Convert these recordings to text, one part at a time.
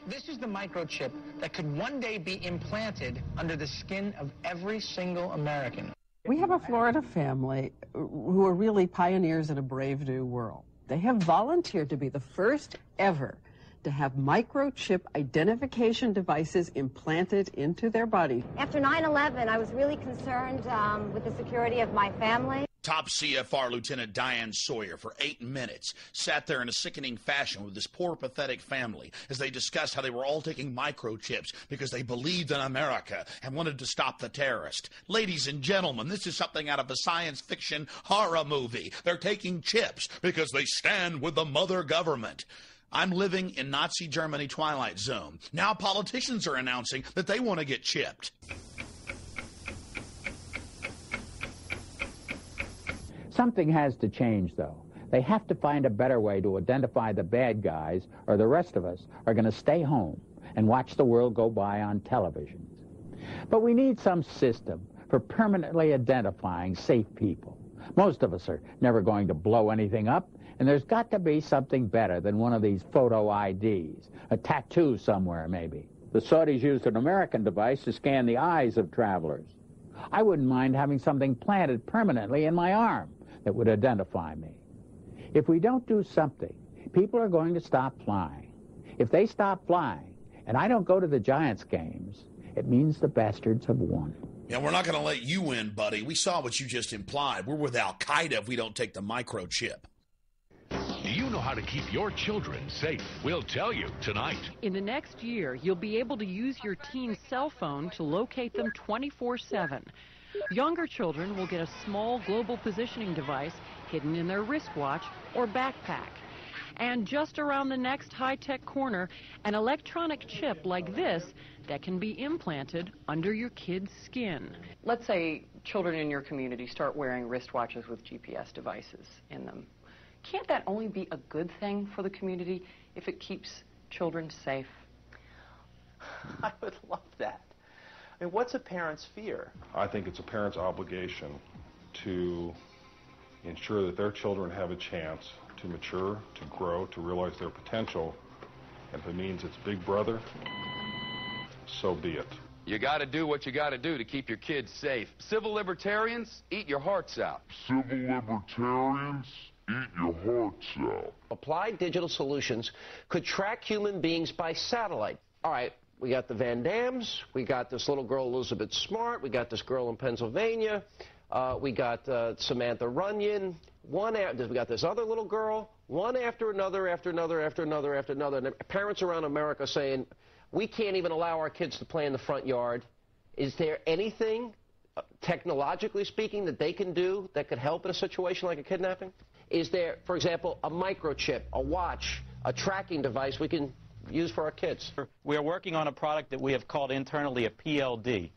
This is the microchip that could one day be implanted under the skin of every single American. We have a Florida family who are really pioneers in a brave new world. They have volunteered to be the first ever to have microchip identification devices implanted into their body. After 9/11, I was really concerned with the security of my family. Top CFR Lieutenant Diane Sawyer for 8 minutes sat there in a sickening fashion with this poor, pathetic family as they discussed how they were all taking microchips because they believed in America and wanted to stop the terrorist. Ladies and gentlemen, this is something out of a science fiction horror movie. They're taking chips because they stand with the mother government. I'm living in Nazi Germany Twilight Zone. Now politicians are announcing that they want to get chipped. Something has to change, though. They have to find a better way to identify the bad guys, or the rest of us are going to stay home and watch the world go by on televisions. But we need some system for permanently identifying safe people. Most of us are never going to blow anything up, and there's got to be something better than one of these photo IDs, a tattoo somewhere maybe. The Saudis used an American device to scan the eyes of travelers. I wouldn't mind having something planted permanently in my arm that would identify me. If we don't do something, people are going to stop flying. If they stop flying, and I don't go to the Giants games, it means the bastards have won. Yeah, we're not going to let you win, buddy. We saw what you just implied. We're with Al-Qaeda if we don't take the microchip. Do you know how to keep your children safe? We'll tell you tonight. In the next year, you'll be able to use your teen's cell phone to locate them 24/7. Younger children will get a small global positioning device hidden in their wristwatch or backpack. And just around the next high-tech corner, an electronic chip like this that can be implanted under your kid's skin. Let's say children in your community start wearing wristwatches with GPS devices in them. Can't that only be a good thing for the community if it keeps children safe? I would love that. I mean, what's a parent's fear? I think it's a parent's obligation to ensure that their children have a chance to mature, to grow, to realize their potential. And if it means it's Big Brother, so be it. You got to do what you got to do to keep your kids safe. Civil libertarians, eat your hearts out. Civil libertarians, eat your hearts out. Applied digital solutions could track human beings by satellite. All right. We got the Van Dams, we got this little girl Elizabeth Smart, we got this girl in Pennsylvania, we got Samantha Runyon, we got this other little girl, one after another, after another, after another, after another. And parents around America saying, we can't even allow our kids to play in the front yard. Is there anything, technologically speaking, that they can do that could help in a situation like a kidnapping? Is there, for example, a microchip, a watch, a tracking device we can use for our kids? We are working on a product that we have called internally a PLD.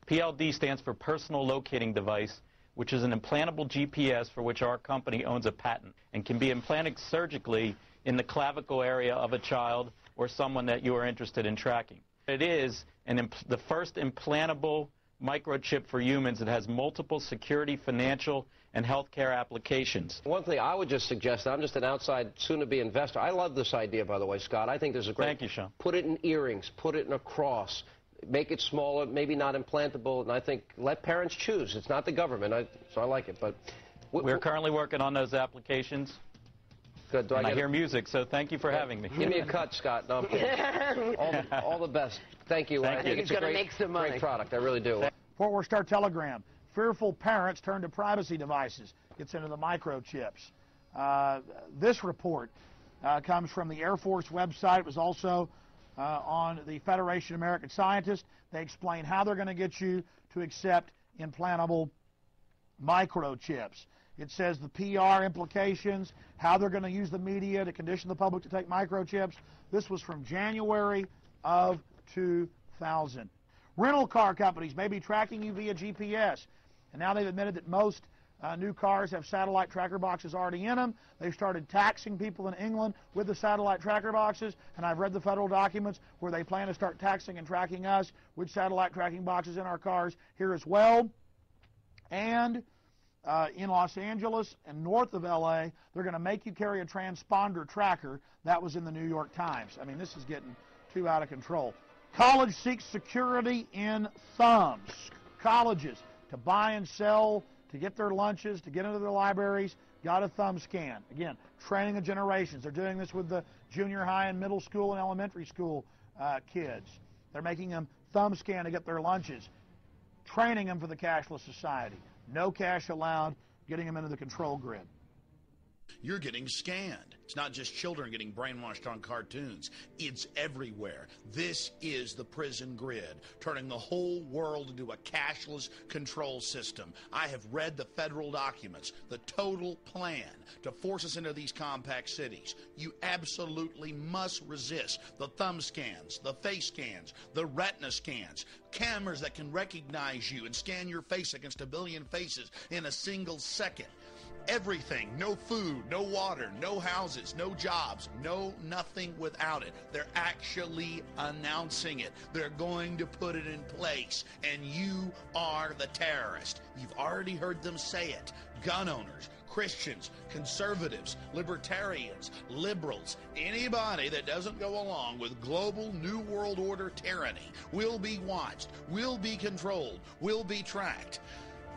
PLD stands for Personal Locating Device, which is an implantable GPS for which our company owns a patent and can be implanted surgically in the clavicle area of a child or someone that you are interested in tracking. It is the first implantable microchip for humans that has multiple security, financial, and healthcare applications. One thing I would just suggest, I'm just an outside, soon-to-be investor. I love this idea, by the way, Scott. I think this is great. Thank you, Sean. Put it in earrings, put it in a cross, make it smaller, maybe not implantable, and I think let parents choose. It's not the government, so I like it. But we're currently working on those applications. Good. I hear music, so thank you for having me. Give me a cut, Scott. No, I'm kidding. all the best. Thank you. Thank you. It's a great product. I really do. Fort Worth Star Telegram. Fearful parents turn to privacy devices. Gets into the microchips. This report comes from the Air Force website. It was also on the Federation of American Scientists. They explain how they're going to get you to accept implantable microchips. It says the PR implications, how they're going to use the media to condition the public to take microchips. This was from January of 2000. Rental car companies may be tracking you via GPS. And now they've admitted that most new cars have satellite tracker boxes already in them. They've started taxing people in England with the satellite tracker boxes. And I've read the federal documents where they plan to start taxing and tracking us with satellite tracking boxes in our cars here as well. And in Los Angeles and north of LA, they're going to make you carry a transponder tracker. That was in the New York Times. I mean, this is getting too out of control. College seeks security in thumbs. Colleges, to buy and sell, to get their lunches, to get into their libraries, got a thumb scan. Again, training of generations. They're doing this with the junior high and middle school and elementary school kids. They're making them thumb scan to get their lunches, training them for the cashless society. No cash allowed, getting them into the control grid. You're getting scanned. It's not just children getting brainwashed on cartoons. It's everywhere. This is the prison grid, turning the whole world into a cashless control system. I have read the federal documents, the total plan to force us into these compact cities. You absolutely must resist the thumb scans, the face scans, the retina scans, cameras that can recognize you and scan your face against 1 billion faces in a single second. Everything, no food, no water, no houses, no jobs, no nothing without it. They're actually announcing it. They're going to put it in place, and you are the terrorist. You've already heard them say it. Gun owners, Christians, conservatives, libertarians, liberals, anybody that doesn't go along with global New World Order tyranny will be watched, will be controlled, will be tracked.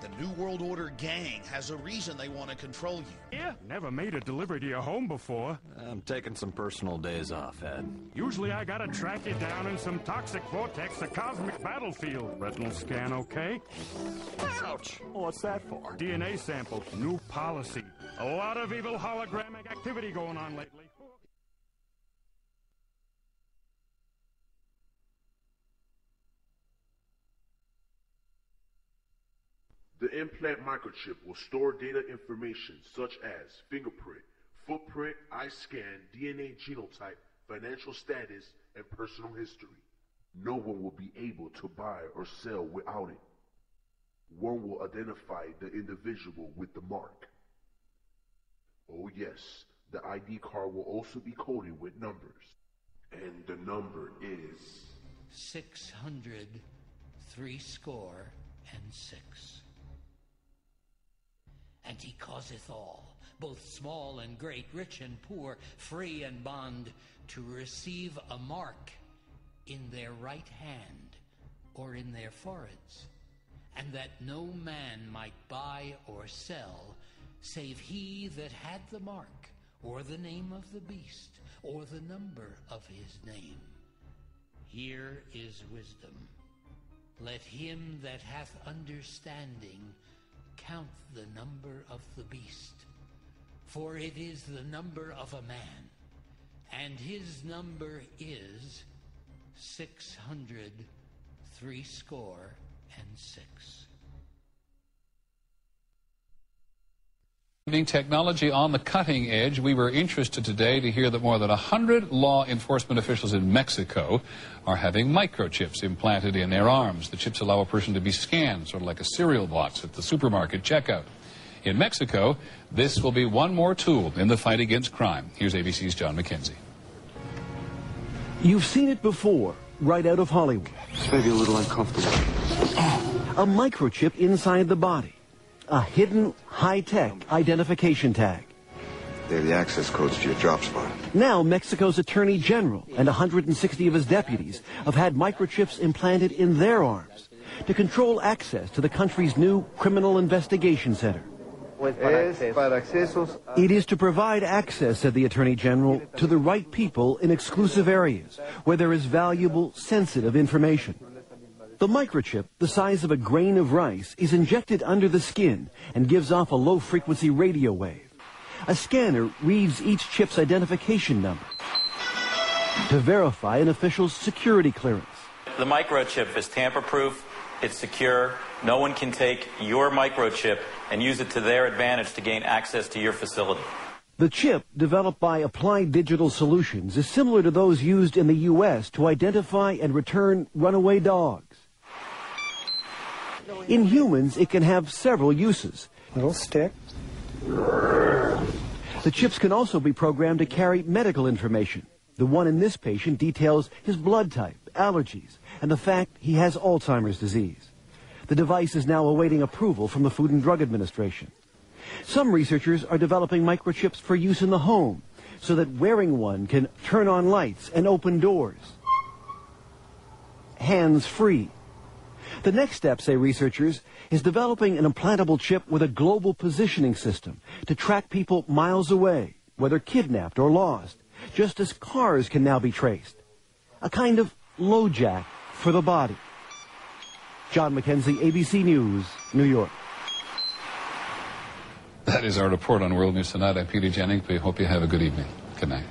The New World Order gang has a reason they want to control you. Yeah, never made a delivery to your home before. I'm taking some personal days off, Ed. Usually I gotta track you down in some toxic vortex, a cosmic battlefield. Retinal scan okay? Ouch! What's that for? DNA sample, new policy. A lot of evil hologramic activity going on lately. The implant microchip will store data information such as fingerprint, footprint, eye scan, DNA genotype, financial status, and personal history. No one will be able to buy or sell without it. One will identify the individual with the mark. Oh yes, the ID card will also be coded with numbers. And the number is 600 threescore and 6. And he causeth all, both small and great, rich and poor, free and bond, to receive a mark in their right hand or in their foreheads, and that no man might buy or sell, save he that had the mark, or the name of the beast, or the number of his name. Here is wisdom. Let him that hath understanding count the number of the beast, for it is the number of a man, and his number is 600 threescore and 6. Technology on the cutting edge. We were interested today to hear that more than 100 law enforcement officials in Mexico are having microchips implanted in their arms. The chips allow a person to be scanned, sort of like a cereal box at the supermarket checkout. In Mexico, this will be one more tool in the fight against crime. Here's ABC's John McKenzie. You've seen it before, right out of Hollywood. It's maybe a little uncomfortable. A microchip inside the body. A hidden, high-tech identification tag. They're the access codes to your drop spot. Now, Mexico's Attorney General and 160 of his deputies have had microchips implanted in their arms to control access to the country's new Criminal Investigation Center. It is to provide access, said the Attorney General, to the right people in exclusive areas where there is valuable, sensitive information. The microchip, the size of a grain of rice, is injected under the skin and gives off a low-frequency radio wave. A scanner reads each chip's identification number to verify an official's security clearance. The microchip is tamper-proof, it's secure, no one can take your microchip and use it to their advantage to gain access to your facility. The chip, developed by Applied Digital Solutions, is similar to those used in the U.S. to identify and return runaway dogs. In humans, it can have several uses. Little stick. The chips can also be programmed to carry medical information. The one in this patient details his blood type, allergies, and the fact he has Alzheimer's disease. The device is now awaiting approval from the Food and Drug Administration. Some researchers are developing microchips for use in the home, so that wearing one can turn on lights and open doors. hands-free. The next step, say researchers, is developing an implantable chip with a global positioning system to track people miles away, whether kidnapped or lost, just as cars can now be traced. A kind of LoJack for the body. John McKenzie, ABC News, New York. That is our report on World News Tonight. I'm Peter Jennings. We hope you have a good evening. Good night.